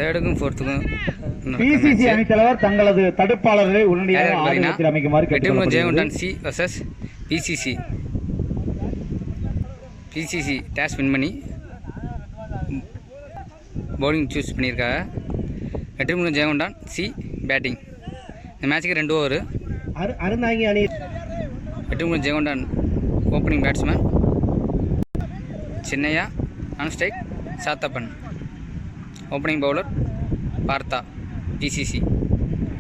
தேர்டுக்கும் ஃபோர்த்துக்கும் BCG அணித்தலைவர் தங்களது தடுப்பாளர்களை உடனடியாக ஆதிக்கத்தில் அமைக்குமாறு கேட்டுக்கொள்கிறார். Jayankondan C versus PCC. PCC டேஷ் வின் பண்ணி பவுலிங் சூஸ் பண்ணியிருக்காங்க. Vetrimurugan Jayankondan C batting. இந்த மேட்சுக்கு 2 ஓவர். அருந்தாங்கி அணி Vetrimurugan Jayankondan opening batsman. Chinnaiya non strike. Sathappan opening bowler. Partha PCC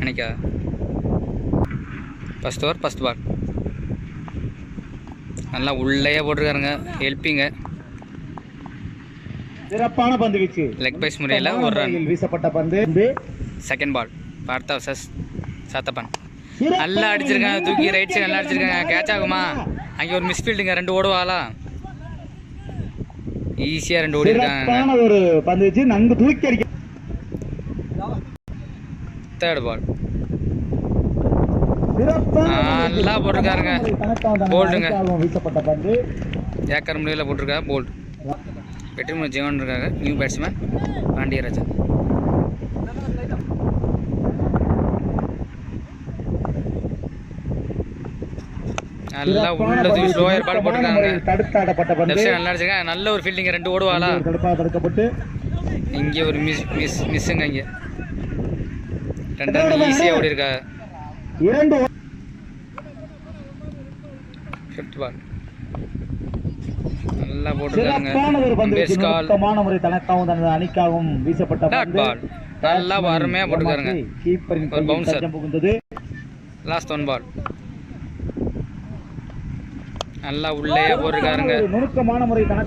அணிக்காக. First over first ball. நல்லா உள்ளேயே போட்டிருக்காருங்க. ஹெல்ப்பிங்க. சிறப்பான பந்து வீச்சு. லெக் பைஸ் முறையில் ஒரு ரன். வீசப்பட்ட பந்து. Second ball. Partha versus Sathappan. நல்லா அடிச்சிருக்காங்க. தூக்கி ரைட் சைடு நல்லா அடிச்சிருக்காங்க. கேட்ச் ஆகுமா? அங்கே ஒரு மிஸ்ஃபீல்டுங்க. 2 ஓடுவாளா? ஈஸியாக 2 ஓடி இருக்காங்க. ஒரு பந்து வீச்சு நன்கு தூக்கி அடிக்க. Third ball. நல்லா போட்டிருக்காருங்க. போல்டுங்க. வீசப்பட்ட பந்து ஏக்கர் முடிவில் போட்டிருக்காங்க. போல்டு. வெற்றிமுருகன் ஜெயங்கொண்டான் இருக்காங்க. New batsman Pandiarajan. நல்லா உள்ள தூக்கி ஸ்லோயர் பால் போட்டிருக்காங்க. தடுத்தாடப்பட்ட பந்து. நல்லா அடிச்சிருக்காங்க. நல்ல ஒரு ஃபீல்டிங். 2 ஓடுவாளா? தடுக்கப்பட்டு இங்கே ஒரு மிஸ்ஸுங்க. இங்கே 2 ரன் ஈஸியாக ஓடி இருக்கா. 2 ஃபிஃப்த் பால். நல்லா போட்டிருக்காங்க. முறை தனக்காகவும் தனது அணிக்காகவும் வீசப்பட்ட பால். நல்லா அருமையாக போட்டிருக்காருங்க. ஒரு பவுன்சர். லாஸ்ட் 1 பால். நல்லா உள்ளே போட்டிருக்காருங்க.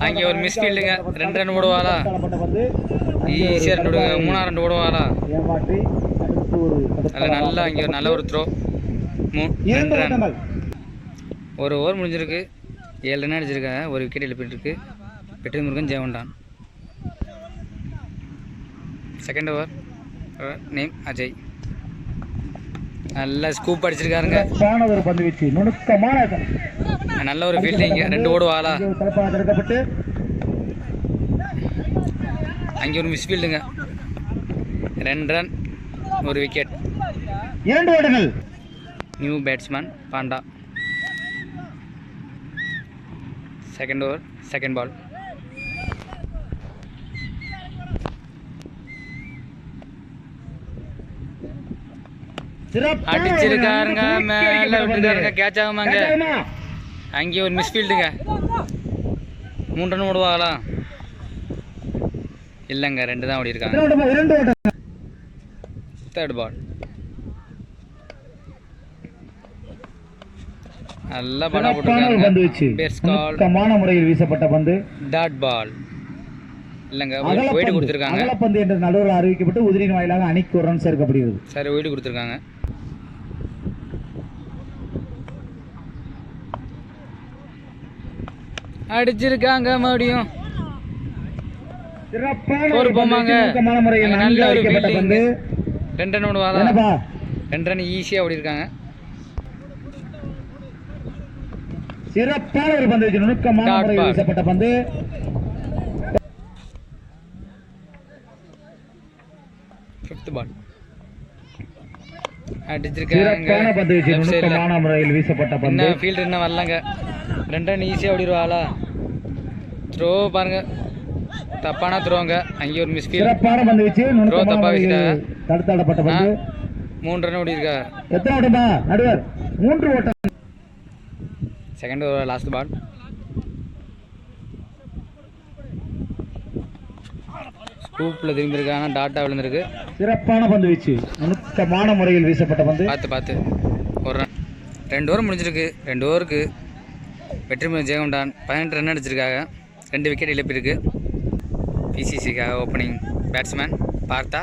அங்கே ஒரு மிஸ்ஃபீல்டுங்க. 2 ரன் ஓடுவாளா? ஈஸியாக 3 ரன் ஓடுவாளா? அதில் நல்லா இங்கே நல்ல ஒரு த்ரோ. 2 ரன். ஒரு ஓவர் முடிஞ்சிருக்கு. 7 ரன் அடிச்சிருக்காங்க. ஒரு விக்கெட் எழுப்பிட்டுருக்கு. Vetrimurugan Jayankondan. Second over. Name Ajay. நல்லா ஸ்கூப் அடிச்சிருக்காருங்க. நல்ல ஒரு ஃபீல்டிங். 2 ஓடுவாளா? அங்கே ஒரு மிஸ்ஃபீல்டுங்க. 2 ரன் ஒரு விக்கெட். 2 ஓட்டங்கள். New batsman Panda. Second over second ball. அடிச்சிருக்காருங்க. மேலே விட்டுருக்காருங்க. கேட்ச் ஆகுமாங்க? அங்கே ஒரு மிஸ்ஃபீல்டுங்க. 3 ரன் ஓடுவாங்களா? இல்லைங்க, 2 தான் ஓடி இருக்காங்க. Third ball. நல்லா படம் போட்டுருக்காங்க. முறையில் வீசப்பட்ட பந்து. Dot ball. இல்லைங்க, ஒயிட் கொடுத்துருக்காங்க. பந்து என்ற நடுவர் அறிவிக்கப்பட்டு உதிரின் வாயிலாக அணிக்கு 1 ரன் சேர்க்கப்படுகிறது. சரி, ஒயிட் கொடுத்துருக்காங்க. அடிச்சிருக்காங்க மறுபடியும். ஒரு போமாங்க. நல்ல ஒரு ஃபீல்டிங். 2 ரன் ஓடுவாளா? 2 ரன் ஈஸியாக ஓடி இருக்காங்க. சிறப்பான ஒரு பந்து. நுணுக்கமான முறையில் வீசப்பட்ட பந்து. Fifth ball. அடிச்சிருக்காங்க. நுணுக்கமான முறையில் வீசப்பட்ட பந்து. ஃபீல்டு என்ன வரலங்க. 2 ரன் ஈஸியாக ஓடிடுவாளா? த்ரோ பாருங்க. தப்பான த்ரோங்க. அங்கே ஒரு மிஸ்ஃபீல்ட். சிறப்பான பந்து வீச்சு. த்ரோ தப்பா வீசிட்டாங்க. தடுத்தாடப்பட்ட பந்து. 3 ரன் ஓடி இருக்கா. எத்தனை ஓட்டமா நடுவர்? 3 ஓட்டம். Second over last ball. ஸ்கூப்பில் திரும்பியிருக்காங்க. டாட்டா விழுந்திருக்கு. சிறப்பான பந்து வீச்சு. நுணுக்கமான முறையில் வீசப்பட்ட பந்து. பார்த்து ஒரு ரன். 2 ஓவர் முடிஞ்சிருக்கு. 2 ஓவருக்கு வெற்றிமுருகன் ஜெயங்கொண்டான் 18 ரன் அடிச்சிருக்காங்க. 2 விக்கெட் இழப்பிருக்கு. பிசிசிக்காக opening batsman Partha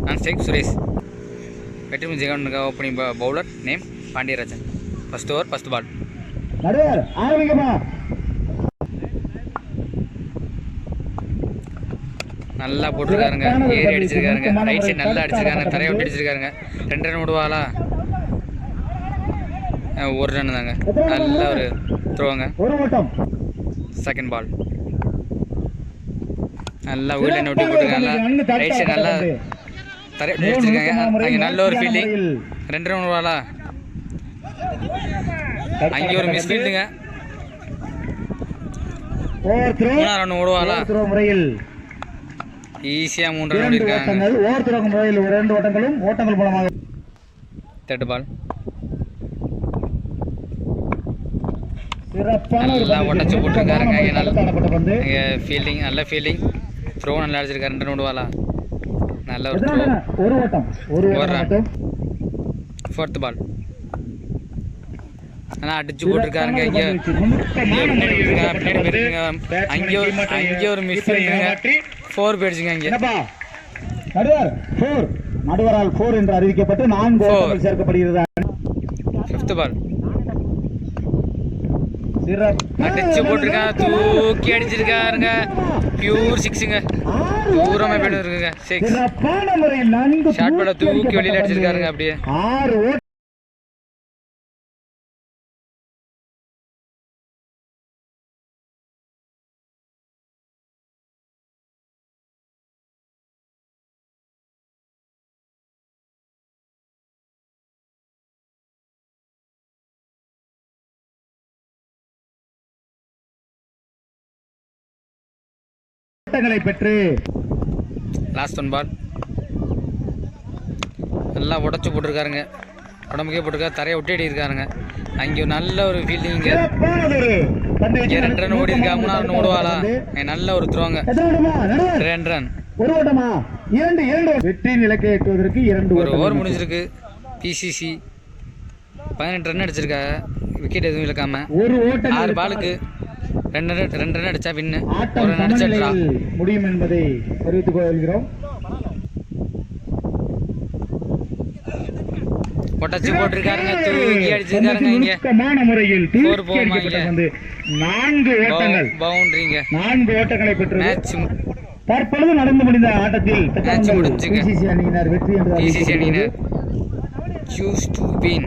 non strike Suresh. Vetrimurugan ஜெயங்கொண்டானுக்காக opening bowler name Pandiyarajan. First over first ball. நல்லா போட்டிருக்காருங்க. ஏறி அடிச்சிருக்காருங்க. ரைட் சைடு நல்லா அடிச்சிருக்காங்க. தரையை விட்டு அடிச்சிருக்காருங்க. 2 ரன் விடுவாளா? 1 ரன் தாங்க. நல்ல ஒரு த்ரோங்க. Second ball. நல்லா உள்ள நோட்டி போட்டுருக்காங்க. ரைட் சைடு நல்லா தரை அடிச்சிருக்காங்க. அங்கே நல்ல ஒரு ஃபீல்டிங். 2 ரன் ஓடுவாளா? அங்கே ஒரு மிஸ் ஃபீல்டுங்க. 3 ரன் ஓடுவாளா? ஈஸியாக 3 ரன் ஓடிருக்காங்க. ஓவர் த்ரோ முறையில் 2 ஓட்டங்களும் ஓட்டங்கள் மூலமாக. தேர்ட் பால் நல்லா உடச்சி போட்டுருக்காருங்க. இங்கே ஃபீல்டிங் நல்ல ஃபீல்டிங். த்ரோ நல்லா அடிச்சிருக்காரு. 2 ரன் ஓடுவாளா? நல்ல ஒரு த்ரோ. ஒரு ரன். ஃபோர்த் பால் ஆனால் அடிச்சு போட்டுருக்காருங்க. இங்கே அங்கே ஒரு மிஸ் பண்ணிருங்க. 4 போயிடுச்சுங்க. இங்கே நடுவரால் 4 என்று அறிவிக்கப்பட்டு 4 ஓட்டங்கள் சேர்க்கப்படுகிறது. 5th பால் அடிச்சு போட்டிருக்காங்க. தூக்கி அடிச்சிருக்காருங்க. பியூர் 6ங்க. தூரமா போயிட்டு இருக்குங்க. 6 ஷார்ட் பால தூக்கி வெளியில அடிச்சிருக்காருங்க. அப்படியே 6 ஓட்டங்களை பெற்று லாஸ்ட் 1 பால் நல்லா உடச்சு போட்டிருக்காருங்க. உடம்புக்கே போட்டிருக்காரு. தரையை ஒட்டி இருக்காருங்க. அங்கே நல்ல ஒரு ஃபீல்டிங். இங்கே 2 ரன் ஓடி இருக்கா. 3 ரன் ஓடுவாளா? நல்ல ஒரு த்ரோங்க. 2 ரன். ஒரு ஓட்டமா? 2 வெற்றி நிலைக்கு எட்டுவதற்கு 2 ஒரு ஓவர் முடிஞ்சிருக்கு. BCG 18 run அடிச்சிருக்கா. விக்கெட் எதுவும் இழக்காம. 6 பாலுக்கு 2 ரன் அடிச்சா வின்னு. 1 ரன் அடிச்சா ட்ரா முடியும் என்பதை தெரிவித்துக் கொள்கிறோம். ஒட்டச்சு போட்டிருக்காருங்க. தூக்கி அடிச்சிருக்காருங்க. இங்க முறையில் 4 ஓட்டங்கள் பவுண்டரிங்க. 4 ஓட்டங்களை பெற்று மேட்ச் தற்பொழுது நடந்து முடிந்த ஆட்டத்தில் மேட்ச் முடிஞ்சுங்க. பிசிசி அணியினர் வெற்றி என்று பிசிசி அணியினர் choose to win.